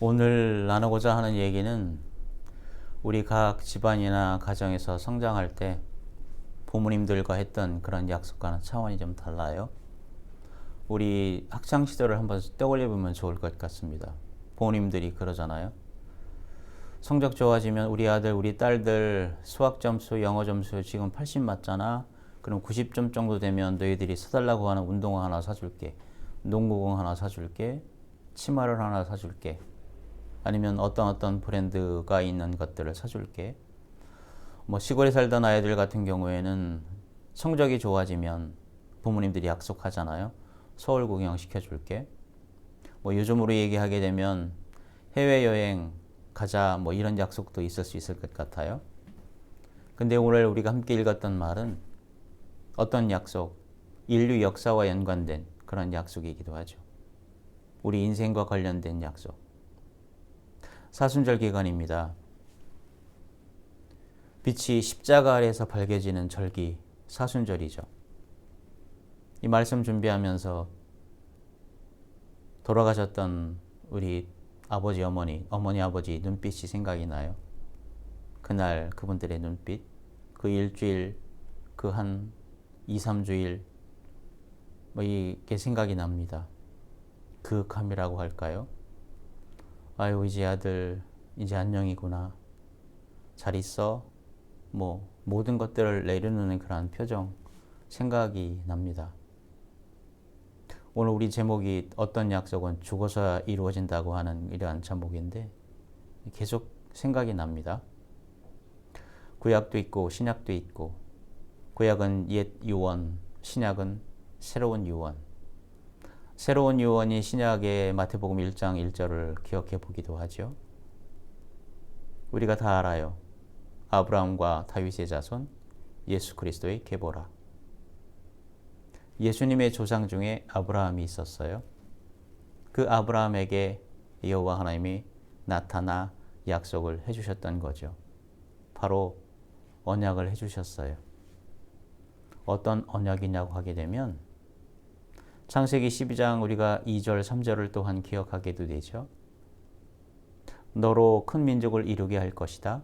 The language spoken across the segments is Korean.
오늘 나누고자 하는 얘기는 우리 각 집안이나 가정에서 성장할 때 부모님들과 했던 그런 약속과는 차원이 좀 달라요. 우리 학창 시절을 한번 떠올려 보면 좋을 것 같습니다. 부모님들이 그러잖아요. 성적 좋아지면 우리 아들, 우리 딸들 수학 점수, 영어 점수 지금 80 맞잖아. 그럼 90점 정도 되면 너희들이 사달라고 하는 운동화 하나 사줄게. 농구공 하나 사줄게. 치마를 하나 사줄게. 아니면 어떤 브랜드가 있는 것들을 사줄게. 시골에 살던 아이들 같은 경우에는 성적이 좋아지면 부모님들이 약속하잖아요. 서울 구경 시켜줄게. 요즘으로 얘기하게 되면 해외여행 가자 이런 약속도 있을 수 있을 것 같아요. 근데 오늘 우리가 함께 읽었던 말은 어떤 약속? 인류 역사와 연관된 그런 약속이기도 하죠. 우리 인생과 관련된 약속. 사순절 기간입니다. 빛이 십자가 아래에서 밝아지는 절기 사순절이죠. 이 말씀 준비하면서 돌아가셨던 우리 아버지, 어머니 아버지 눈빛이 생각이 나요. 그날 그분들의 눈빛, 그 일주일, 그 한 2, 3주일 이게 생각이 납니다. 그윽함이라고 할까요? 아유, 이제 아들 이제 안녕이구나. 잘 있어? 모든 것들을 내려놓는 그런 표정, 생각이 납니다. 오늘 우리 제목이 어떤 약속은 죽어서 이루어진다고 하는 이러한 제목인데 계속 생각이 납니다. 구약도 있고 신약도 있고, 구약은 옛 유언, 신약은 새로운 유언. 새로운 유언이 신약의 마태복음 1장 1절을 기억해 보기도 하죠. 우리가 다 알아요. 아브라함과 다윗의 자손 예수 그리스도의 계보라. 예수님의 조상 중에 아브라함이 있었어요. 그 아브라함에게 여호와 하나님이 나타나 약속을 해주셨던 거죠. 바로 언약을 해주셨어요. 어떤 언약이냐고 하게 되면 창세기 12장 우리가 2절 3절을 또한 기억하게도 되죠. 너로 큰 민족을 이루게 할 것이다.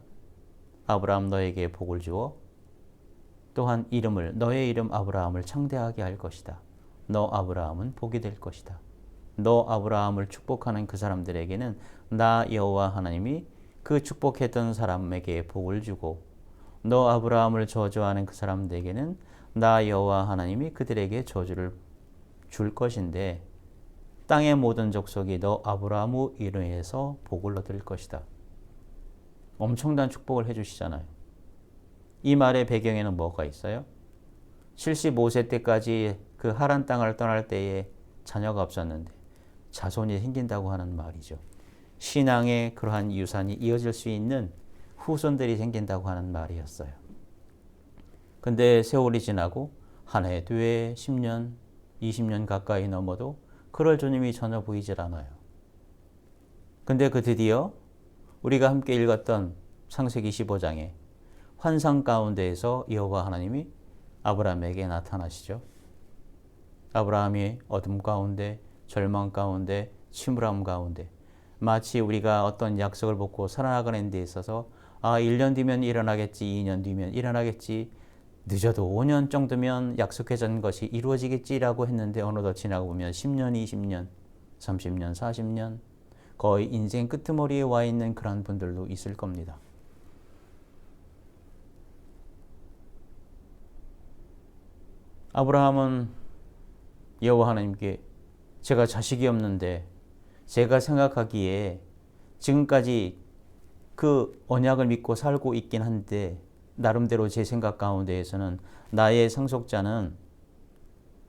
아브라함 너에게 복을 주어 또한 너의 이름 아브라함을 창대하게 할 것이다. 너 아브라함은 복이 될 것이다. 너 아브라함을 축복하는 그 사람들에게는 나 여호와 하나님이 그 축복했던 사람에게 복을 주고, 너 아브라함을 저주하는 그 사람들에게는 나 여호와 하나님이 그들에게 저주를 줄 것인데 땅의 모든 족속이 너 아브라함으로 인해서 복을 얻을 것이다. 엄청난 축복을 해주시잖아요. 이 말의 배경에는 뭐가 있어요? 75세 때까지 그 하란 땅을 떠날 때에 자녀가 없었는데 자손이 생긴다고 하는 말이죠. 신앙의 그러한 유산이 이어질 수 있는 후손들이 생긴다고 하는 말이었어요. 근데 세월이 지나고 한 해, 두 해, 10년, 20년 가까이 넘어도 그럴 주님이 전혀 보이질 않아요. 근데 드디어 우리가 함께 읽었던 창세기 15장에 환상 가운데에서 여호와 하나님이 아브라함에게 나타나시죠. 아브라함이 어둠 가운데, 절망 가운데, 침울함 가운데, 마치 우리가 어떤 약속을 받고 살아나가는 데 있어서 1년 뒤면 일어나겠지, 2년 뒤면 일어나겠지, 늦어도 5년 정도면 약속해진 것이 이루어지겠지라고 했는데 어느덧 지나고 보면 10년, 20년, 30년, 40년 거의 인생 끄트머리에 와 있는 그런 분들도 있을 겁니다. 아브라함은 여호와 하나님께 제가 자식이 없는데 제가 생각하기에 지금까지 그 언약을 믿고 살고 있긴 한데 나름대로 제 생각 가운데에서는 나의 상속자는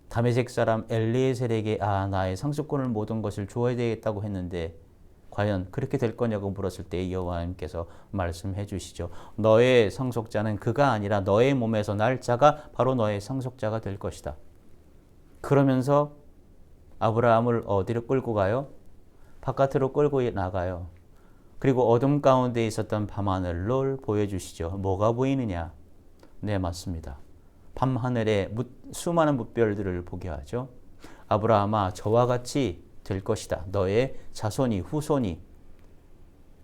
다메섹 사람 엘리에셀에게 나의 상속권을 모든 것을 주어야 되겠다고 했는데 과연 그렇게 될 거냐고 물었을 때 여호와 하나님께서 말씀해 주시죠. 너의 상속자는 그가 아니라 너의 몸에서 날 자가 바로 너의 상속자가 될 것이다. 그러면서 아브라함을 어디로 끌고 가요? 바깥으로 끌고 나가요. 그리고 어둠 가운데 있었던 밤하늘을 보여주시죠. 뭐가 보이느냐? 네, 맞습니다. 밤하늘에 수많은 뭇별들을 보게 하죠. 아브라함아, 저와 같이 될 것이다. 너의 자손이, 후손이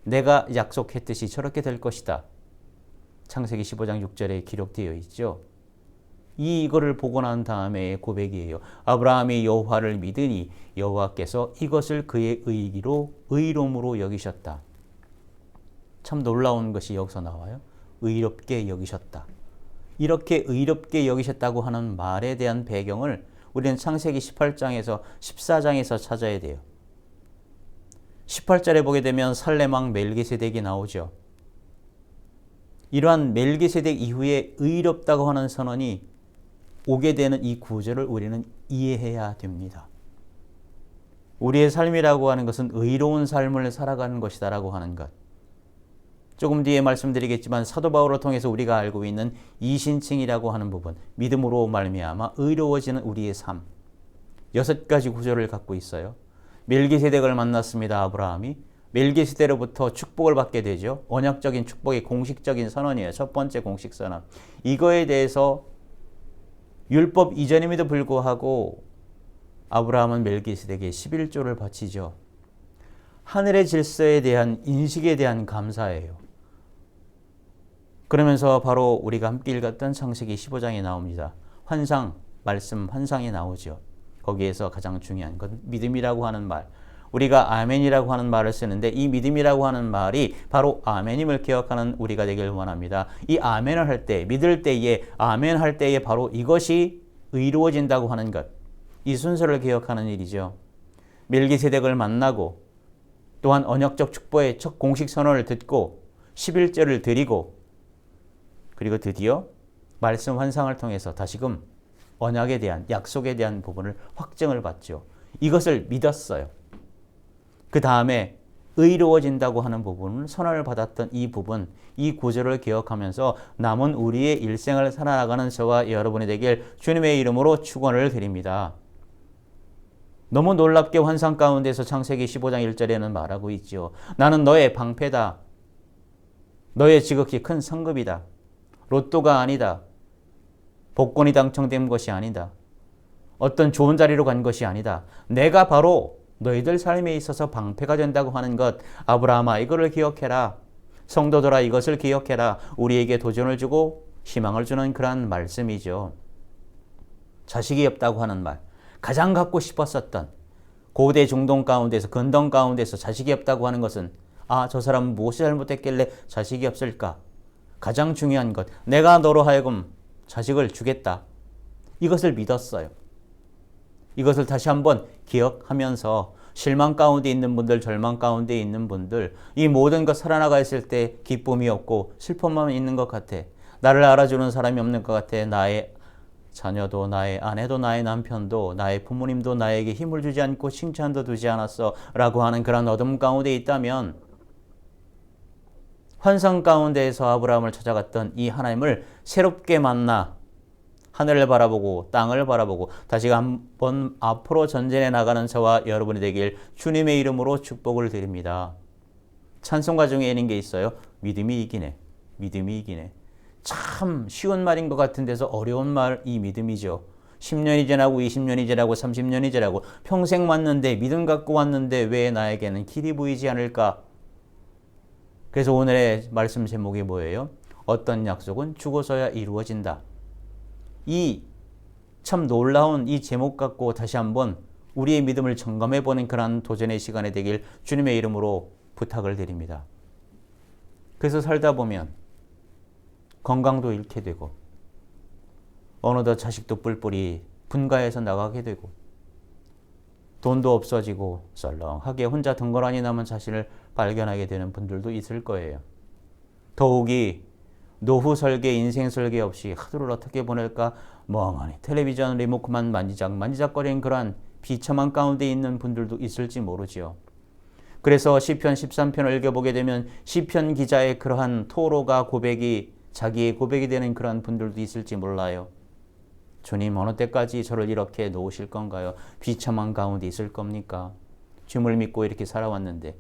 내가 약속했듯이 저렇게 될 것이다. 창세기 15장 6절에 기록되어 있죠. 이거를 보고 난 다음에 고백이에요. 아브라함이 여호와를 믿으니 여호와께서 이것을 그의 의로움으로 여기셨다. 참 놀라운 것이 여기서 나와요. 의롭게 여기셨다. 이렇게 의롭게 여기셨다고 하는 말에 대한 배경을 우리는 창세기 18장에서 14장에서 찾아야 돼요. 18절에 보게 되면 살렘왕 멜기세덱이 나오죠. 이러한 멜기세덱 이후에 의롭다고 하는 선언이 오게 되는 이 구절을 우리는 이해해야 됩니다. 우리의 삶이라고 하는 것은 의로운 삶을 살아가는 것이다라고 하는 것. 조금 뒤에 말씀드리겠지만 사도 바울을 통해서 우리가 알고 있는 이신칭이라고 하는 부분, 믿음으로 말미암아 의로워지는 우리의 삶. 6가지 구절을 갖고 있어요. 멜기세덱을 만났습니다. 아브라함이. 멜기세덱으로부터 축복을 받게 되죠. 언약적인 축복의 공식적인 선언이에요. 첫 번째 공식 선언. 이거에 대해서 율법 이전임에도 불구하고 아브라함은 멜기세덱에게 11조를 바치죠. 하늘의 질서에 대한 인식에 대한 감사예요. 그러면서 바로 우리가 함께 읽었던 창세기 15장에 나옵니다. 환상, 말씀 환상이 나오죠. 거기에서 가장 중요한 건 믿음이라고 하는 말. 우리가 아멘이라고 하는 말을 쓰는데 이 믿음이라고 하는 말이 바로 아멘임을 기억하는 우리가 되길 원합니다. 이 아멘을 할 때, 믿을 때에, 아멘 할 때에 바로 이것이 의로워진다고 하는 것. 이 순서를 기억하는 일이죠. 멜기세덱을 만나고 또한 언약적 축복의 첫 공식 선언을 듣고 11절을 드리고 그리고 드디어 말씀 환상을 통해서 다시금 언약에 대한 약속에 대한 부분을 확증을 받죠. 이것을 믿었어요. 그 다음에 의로워진다고 하는 부분은 선언을 받았던 이 부분, 이 구절을 기억하면서 남은 우리의 일생을 살아나가는 저와 여러분이 되길 주님의 이름으로 축원을 드립니다. 너무 놀랍게 환상 가운데서 창세기 15장 1절에는 말하고 있죠. 나는 너의 방패다. 너의 지극히 큰 상급이다. 로또가 아니다. 복권이 당첨된 것이 아니다. 어떤 좋은 자리로 간 것이 아니다. 내가 바로 너희들 삶에 있어서 방패가 된다고 하는 것. 아브라함아, 이거를 기억해라. 성도들아, 이것을 기억해라. 우리에게 도전을 주고 희망을 주는 그러한 말씀이죠. 자식이 없다고 하는 말. 가장 갖고 싶었었던 고대 중동 가운데서 근동 가운데서 자식이 없다고 하는 것은 저 사람은 무엇이 잘못했길래 자식이 없을까? 가장 중요한 것, 내가 너로 하여금 자식을 주겠다. 이것을 믿었어요. 이것을 다시 한번 기억하면서 실망 가운데 있는 분들, 절망 가운데 있는 분들, 이 모든 것 살아나가 있을 때 기쁨이 없고 슬픔만 있는 것 같아. 나를 알아주는 사람이 없는 것 같아. 나의 자녀도, 나의 아내도, 나의 남편도, 나의 부모님도 나에게 힘을 주지 않고 칭찬도 두지 않았어 라고 하는 그런 어둠 가운데 있다면 환상 가운데에서 아브라함을 찾아갔던 이 하나님을 새롭게 만나 하늘을 바라보고 땅을 바라보고 다시 한번 앞으로 전진해 나가는 저와 여러분이 되길 주님의 이름으로 축복을 드립니다. 찬송가 중에 있는 게 있어요. 믿음이 이기네. 믿음이 이기네. 참 쉬운 말인 것 같은 데서 어려운 말, 이 믿음이죠. 10년이 지나고 20년이 지나고 30년이 지나고 평생 왔는데 믿음 갖고 왔는데 왜 나에게는 길이 보이지 않을까? 그래서 오늘의 말씀 제목이 뭐예요? 어떤 약속은 죽어서야 이루어진다. 이 참 놀라운 이 제목 갖고 다시 한번 우리의 믿음을 점검해보는 그런 도전의 시간이 되길 주님의 이름으로 부탁을 드립니다. 그래서 살다 보면 건강도 잃게 되고 어느덧 자식도 뿔뿔이 분가해서 나가게 되고 돈도 없어지고 썰렁하게 혼자 덩그러니 남은 자신을 발견하게 되는 분들도 있을 거예요. 더욱이 노후 설계, 인생 설계 없이 하루를 어떻게 보낼까 멍하니 텔레비전 리모컨만 만지작거리는 그러한 비참한 가운데 있는 분들도 있을지 모르지요. 그래서 시편 13편을 읽어보게 되면 시편 기자의 그러한 토로가 고백이 자기의 고백이 되는 그러한 분들도 있을지 몰라요. 주님, 어느 때까지 저를 이렇게 놓으실 건가요? 비참한 가운데 있을 겁니까? 주님을 믿고 이렇게 살아왔는데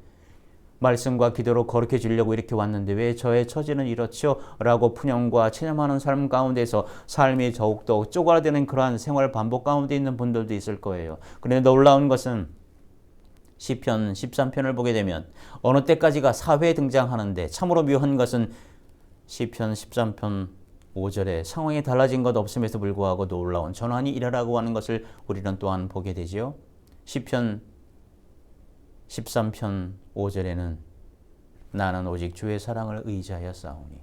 말씀과 기도로 거룩해 주려고 이렇게 왔는데 왜 저의 처지는 이렇죠? 라고 푸념과 체념하는 삶 가운데서 삶이 더욱더 쪼그라드는 그러한 생활 반복 가운데 있는 분들도 있을 거예요. 그런데 놀라운 것은 시편 13편을 보게 되면 어느 때까지가 4회 등장하는데 참으로 묘한 것은 시편 13편 5절에 상황이 달라진 것 없음에도 불구하고 놀라운 전환이 일어나고 하는 것을 우리는 또한 보게 되지요. 시편 13편 5절에는 나는 오직 주의 사랑을 의지하여 싸우니,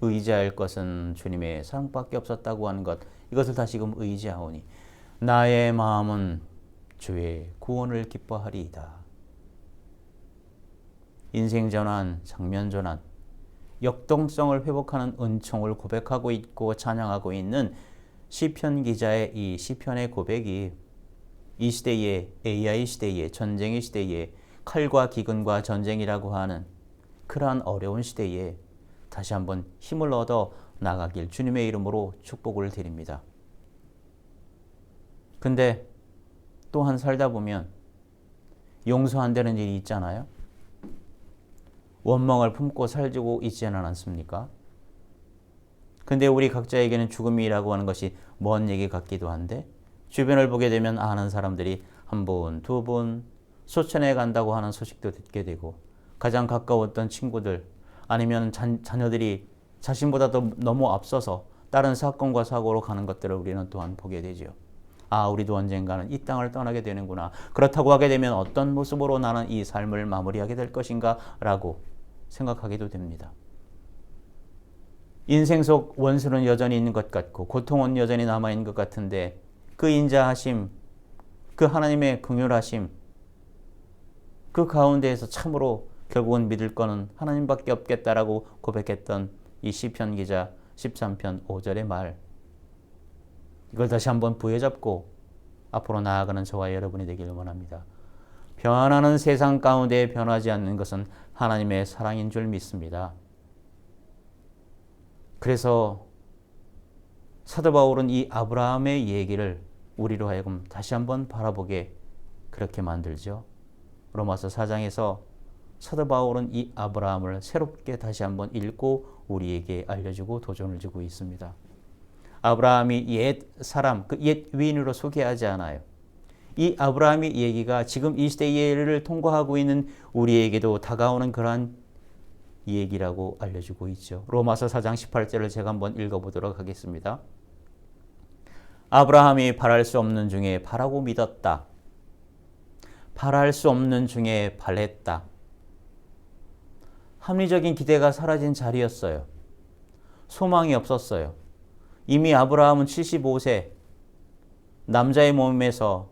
의지할 것은 주님의 사랑밖에 없었다고 하는 것, 이것을 다시금 의지하오니 나의 마음은 주의 구원을 기뻐하리이다. 인생 전환, 장면 전환, 역동성을 회복하는 은총을 고백하고 있고 찬양하고 있는 시편 기자의 이 시편의 고백이 이 시대의 AI 시대의 전쟁의 시대에 칼과 기근과 전쟁이라고 하는 그러한 어려운 시대에 다시 한번 힘을 얻어 나가길 주님의 이름으로 축복을 드립니다. 근데 또한 살다 보면 용서 안 되는 일이 있잖아요. 원망을 품고 살고 있지는 않습니까? 근데 우리 각자에게는 죽음이라고 하는 것이 먼 얘기 같기도 한데 주변을 보게 되면 아는 사람들이 한 분, 두 분 소천해 간다고 하는 소식도 듣게 되고 가장 가까웠던 친구들 아니면 자녀들이 자신보다도 너무 앞서서 다른 사건과 사고로 가는 것들을 우리는 또한 보게 되죠. 아, 우리도 언젠가는 이 땅을 떠나게 되는구나. 그렇다고 하게 되면 어떤 모습으로 나는 이 삶을 마무리하게 될 것인가 라고 생각하기도 됩니다. 인생 속 원수는 여전히 있는 것 같고 고통은 여전히 남아있는 것 같은데 그 인자하심, 그 하나님의 긍휼하심, 그 가운데에서 참으로 결국은 믿을 거는 하나님밖에 없겠다라고 고백했던 이 시편 기자 13편 5절의 말, 이걸 다시 한번 부여잡고 앞으로 나아가는 저와 여러분이 되기를 원합니다. 변하는 세상 가운데 변하지 않는 것은 하나님의 사랑인 줄 믿습니다. 그래서 사도 바울은 이 아브라함의 얘기를 우리로 하여금 다시 한번 바라보게 그렇게 만들죠. 로마서 4장에서 사도 바울은 이 아브라함을 새롭게 다시 한번 읽고 우리에게 알려주고 도전을 주고 있습니다. 아브라함이 옛 사람, 그 옛 위인으로 소개하지 않아요. 이 아브라함의 얘기가 지금 이 시대를 통과하고 있는 우리에게도 다가오는 그러한 얘기라고 알려주고 있죠. 로마서 4장 18절을 제가 한번 읽어보도록 하겠습니다. 아브라함이 바랄 수 없는 중에 바라고 믿었다. 바랄 수 없는 중에 바랬다. 합리적인 기대가 사라진 자리였어요. 소망이 없었어요. 이미 아브라함은 75세, 남자의 몸에서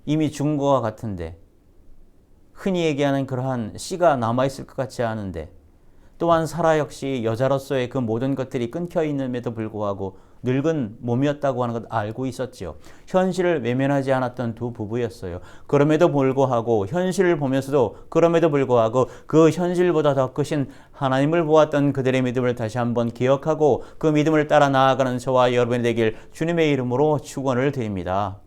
이미 죽은 것과 같은데, 흔히 얘기하는 그러한 씨가 남아있을 것 같지 않은데, 또한 사라 역시 여자로서의 그 모든 것들이 끊겨 있음에도 불구하고 늙은 몸이었다고 하는 것 알고 있었지요. 현실을 외면하지 않았던 두 부부였어요. 그럼에도 불구하고 현실을 보면서도 그럼에도 불구하고 그 현실보다 더 크신 하나님을 보았던 그들의 믿음을 다시 한번 기억하고 그 믿음을 따라 나아가는 저와 여러분이 되길 주님의 이름으로 축원을 드립니다.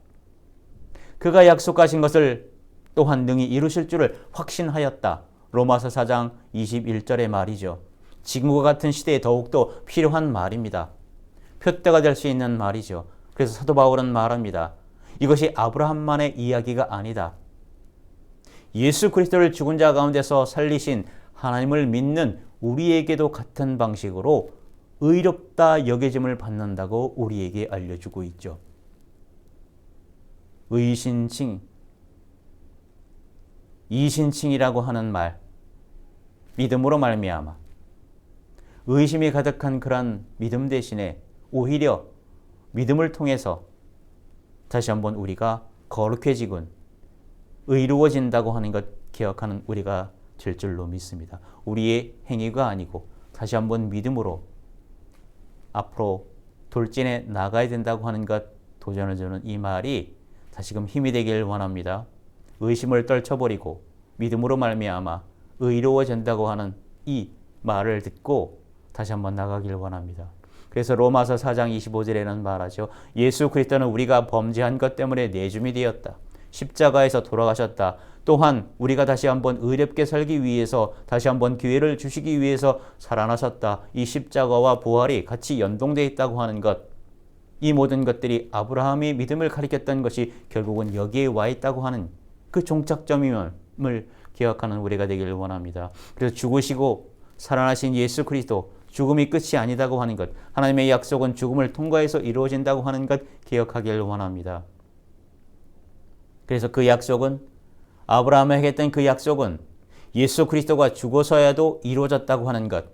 그가 약속하신 것을 또한 능히 이루실 줄을 확신하였다. 로마서 4장 21절의 말이죠. 지금과 같은 시대에 더욱더 필요한 말입니다. 표대가 될 수 있는 말이죠. 그래서 사도 바울은 말합니다. 이것이 아브라함만의 이야기가 아니다. 예수 그리스도를 죽은 자 가운데서 살리신 하나님을 믿는 우리에게도 같은 방식으로 의롭다 여겨짐을 받는다고 우리에게 알려주고 있죠. 의신칭, 이신칭이라고 하는 말, 믿음으로 말미암아 의심이 가득한 그런 믿음 대신에 오히려 믿음을 통해서 다시 한번 우리가 거룩해지군 의로워진다고 하는 것 기억하는 우리가 될 줄로 믿습니다. 우리의 행위가 아니고 다시 한번 믿음으로 앞으로 돌진해 나가야 된다고 하는 것 도전을 주는 이 말이 다시금 힘이 되길 원합니다. 의심을 떨쳐버리고 믿음으로 말미암아 의로워진다고 하는 이 말을 듣고 다시 한번 나가길 원합니다. 그래서 로마서 4장 25절에는 말하죠. 예수 그리스도는 우리가 범죄한 것 때문에 내줌이 되었다. 십자가에서 돌아가셨다. 또한 우리가 다시 한번 의롭게 살기 위해서 다시 한번 기회를 주시기 위해서 살아나셨다. 이 십자가와 부활이 같이 연동되어 있다고 하는 것, 이 모든 것들이 아브라함이 믿음을 가리켰던 것이 결국은 여기에 와 있다고 하는 그 종착점임을 기억하는 우리가 되기를 원합니다. 그래서 죽으시고 살아나신 예수 그리스도, 죽음이 끝이 아니다고 하는 것, 하나님의 약속은 죽음을 통과해서 이루어진다고 하는 것 기억하기를 원합니다. 그래서 그 약속은, 아브라함에게 했던 그 약속은 예수 그리스도가 죽어서야도 이루어졌다고 하는 것,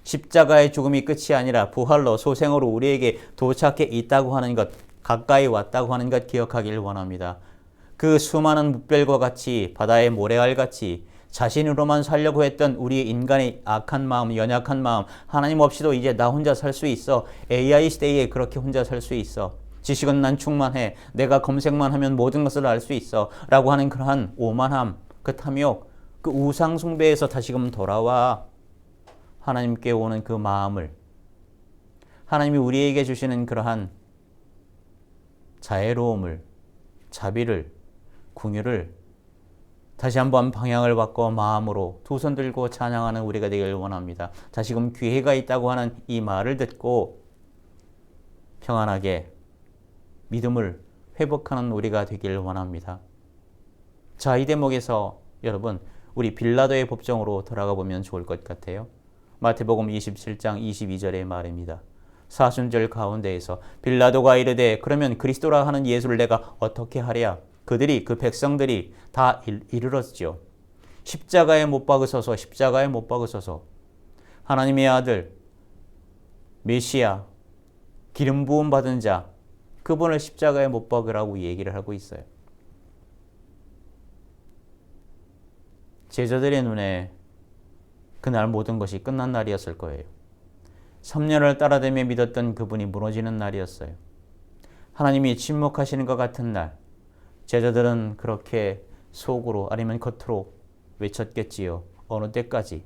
십자가의 죽음이 끝이 아니라 부활로 소생으로 우리에게 도착해 있다고 하는 것, 가까이 왔다고 하는 것 기억하기를 원합니다. 그 수많은 묵별과 같이, 바다의 모래알같이 자신으로만 살려고 했던 우리 인간의 악한 마음, 연약한 마음, 하나님 없이도 이제 나 혼자 살 수 있어, AI 시대에 그렇게 혼자 살 수 있어, 지식은 난 충만해, 내가 검색만 하면 모든 것을 알 수 있어 라고 하는 그러한 오만함, 그 탐욕, 그 우상 숭배에서 다시금 돌아와 하나님께 오는 그 마음을, 하나님이 우리에게 주시는 그러한 자애로움을, 자비를, 궁유를 다시 한번 방향을 바꿔 마음으로 두 손 들고 찬양하는 우리가 되기를 원합니다. 다시금 기회가 있다고 하는 이 말을 듣고 평안하게 믿음을 회복하는 우리가 되기를 원합니다. 자, 이 대목에서 여러분, 우리 빌라도의 법정으로 돌아가 보면 좋을 것 같아요. 마태복음 27장 22절의 말입니다. 사순절 가운데에서 빌라도가 이르되 그러면 그리스도라 하는 예수를 내가 어떻게 하랴? 그들이, 그 백성들이 다 이르렀죠. 십자가에 못 박으소서, 십자가에 못 박으소서. 하나님의 아들 메시아, 기름 부음 받은 자, 그분을 십자가에 못 박으라고 얘기를 하고 있어요. 제자들의 눈에 그날 모든 것이 끝난 날이었을 거예요. 3년을 따라다니며 믿었던 그분이 무너지는 날이었어요. 하나님이 침묵하시는 것 같은 날, 제자들은 그렇게 속으로 아니면 겉으로 외쳤겠지요. 어느 때까지?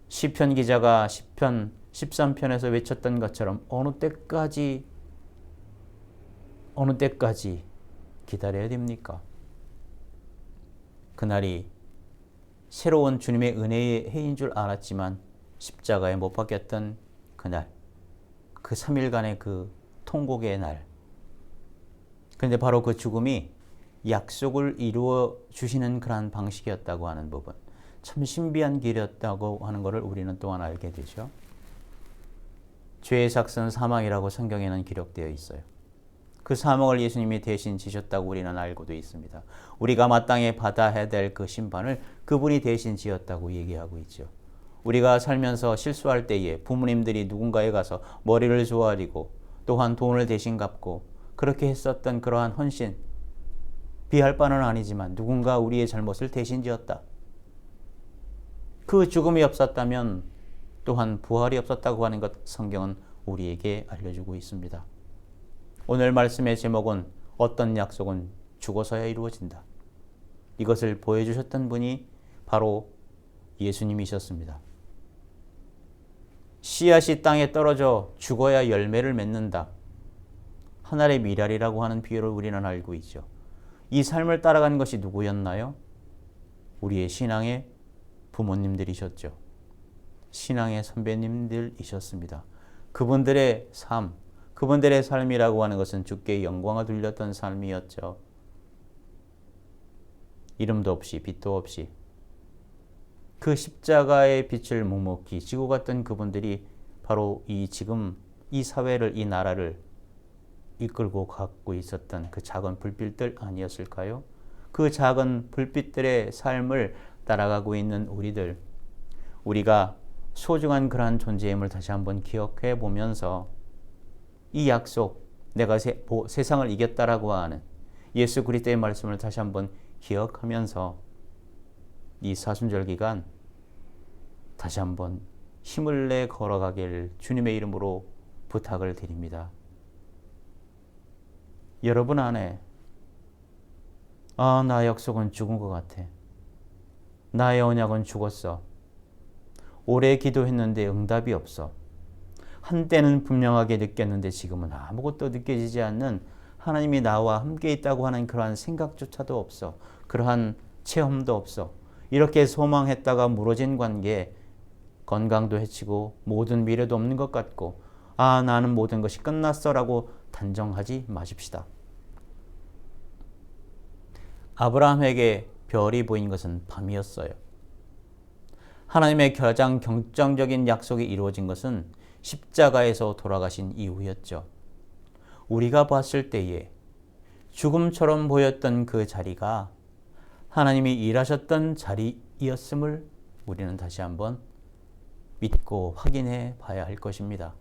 시편 기자가 시편 13편에서 외쳤던 것처럼 어느 때까지 기다려야 됩니까? 그날이 새로운 주님의 은혜의 해인 줄 알았지만 십자가에 못 박혔던 그날, 그 3일간의 그 통곡의 날. 그런데 바로 그 죽음이 약속을 이루어 주시는 그러한 방식이었다고 하는 부분, 참 신비한 길이었다고 하는 것을 우리는 또한 알게 되죠. 죄의 삭은 사망이라고 성경에는 기록되어 있어요. 그 사망을 예수님이 대신 지셨다고 우리는 알고도 있습니다. 우리가 마땅히 받아야 될 그 심판을 그분이 대신 지었다고 얘기하고 있죠. 우리가 살면서 실수할 때에 부모님들이 누군가에 가서 머리를 조아리고 또한 돈을 대신 갚고 그렇게 했었던 그러한 헌신, 비할 바는 아니지만 누군가 우리의 잘못을 대신 지었다. 그 죽음이 없었다면 또한 부활이 없었다고 하는 것 성경은 우리에게 알려주고 있습니다. 오늘 말씀의 제목은 어떤 약속은 죽어서야 이루어진다. 이것을 보여주셨던 분이 바로 예수님이셨습니다. 씨앗이 땅에 떨어져 죽어야 열매를 맺는다. 하늘의 미랄이라고 하는 비유를 우리는 알고 있죠. 이 삶을 따라간 것이 누구였나요? 우리의 신앙의 부모님들이셨죠. 신앙의 선배님들이셨습니다. 그분들의 삶, 그분들의 삶이라고 하는 것은 주께 영광을 돌렸던 삶이었죠. 이름도 없이 빛도 없이 그 십자가의 빛을 묵묵히 지고 갔던 그분들이 바로 지금 이 사회를, 이 나라를 이끌고 가고 있었던 그 작은 불빛들 아니었을까요? 그 작은 불빛들의 삶을 따라가고 있는 우리들, 우리가 소중한 그러한 존재임을 다시 한번 기억해 보면서 이 약속, 내가 세상을 이겼다라고 하는 예수 그리스도의 말씀을 다시 한번 기억하면서 이 사순절 기간 다시 한번 힘을 내 걸어가길 주님의 이름으로 부탁을 드립니다. 여러분 안에 나 약속은 죽은 것 같아. 나의 언약은 죽었어. 오래 기도했는데 응답이 없어. 한때는 분명하게 느꼈는데 지금은 아무것도 느껴지지 않는, 하나님이 나와 함께 있다고 하는 그러한 생각조차도 없어. 그러한 체험도 없어. 이렇게 소망했다가 무너진 관계, 건강도 해치고 모든 미래도 없는 것 같고 나는 모든 것이 끝났어 라고 단정하지 마십시다. 아브라함에게 별이 보인 것은 밤이었어요. 하나님의 가장 결정적인 약속이 이루어진 것은 십자가에서 돌아가신 이후였죠. 우리가 봤을 때에 죽음처럼 보였던 그 자리가 하나님이 일하셨던 자리이었음을 우리는 다시 한번 믿고 확인해 봐야 할 것입니다.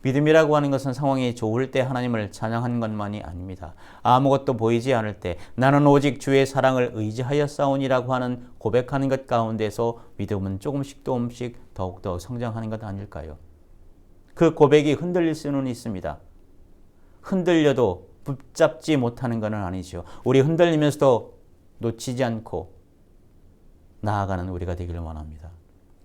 믿음이라고 하는 것은 상황이 좋을 때 하나님을 찬양하는 것만이 아닙니다. 아무것도 보이지 않을 때 나는 오직 주의 사랑을 의지하여 싸우니라고 하는 고백하는 것 가운데서 믿음은 조금씩 더욱더 성장하는 것 아닐까요? 그 고백이 흔들릴 수는 있습니다. 흔들려도 붙잡지 못하는 것은 아니죠. 우리 흔들리면서도 놓치지 않고 나아가는 우리가 되기를 원합니다.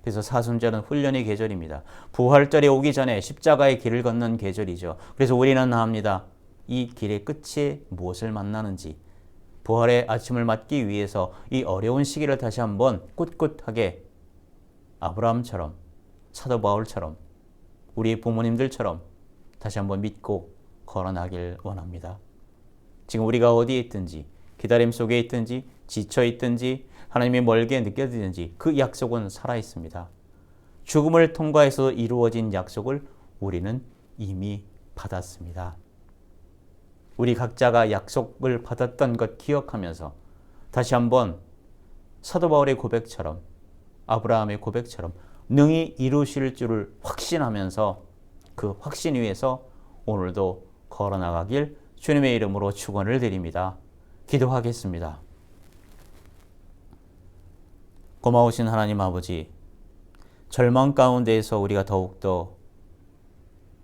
그래서 사순절은 훈련의 계절입니다. 부활절이 오기 전에 십자가의 길을 걷는 계절이죠. 그래서 우리는 나옵니다. 이 길의 끝에 무엇을 만나는지, 부활의 아침을 맞기 위해서 이 어려운 시기를 다시 한번 꿋꿋하게 아브라함처럼, 사도 바울처럼, 우리 부모님들처럼 다시 한번 믿고 걸어나길 원합니다. 지금 우리가 어디에 있든지, 기다림 속에 있든지, 지쳐 있든지, 하나님이 멀게 느껴지든지 그 약속은 살아있습니다. 죽음을 통과해서 이루어진 약속을 우리는 이미 받았습니다. 우리 각자가 약속을 받았던 것 기억하면서 다시 한번 사도 바울의 고백처럼, 아브라함의 고백처럼 능히 이루실 줄을 확신하면서 그 확신 위에서 오늘도 걸어나가길 주님의 이름으로 축원을 드립니다. 기도하겠습니다. 고마우신 하나님 아버지, 절망 가운데에서 우리가 더욱더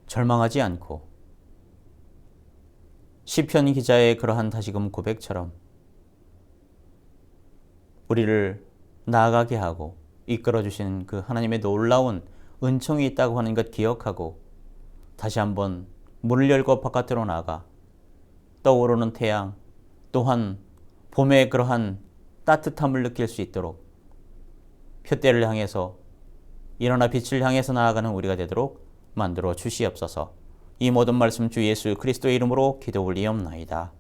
절망하지 않고 시편 기자의 그러한 다시금 고백처럼 우리를 나아가게 하고 이끌어주시는 그 하나님의 놀라운 은총이 있다고 하는 것 기억하고 다시 한번 문을 열고 바깥으로 나가 떠오르는 태양 또한 봄의 그러한 따뜻함을 느낄 수 있도록 표대를 향해서 일어나 빛을 향해서 나아가는 우리가 되도록 만들어 주시옵소서. 이 모든 말씀 주 예수 그리스도의 이름으로 기도 올리옵나이다.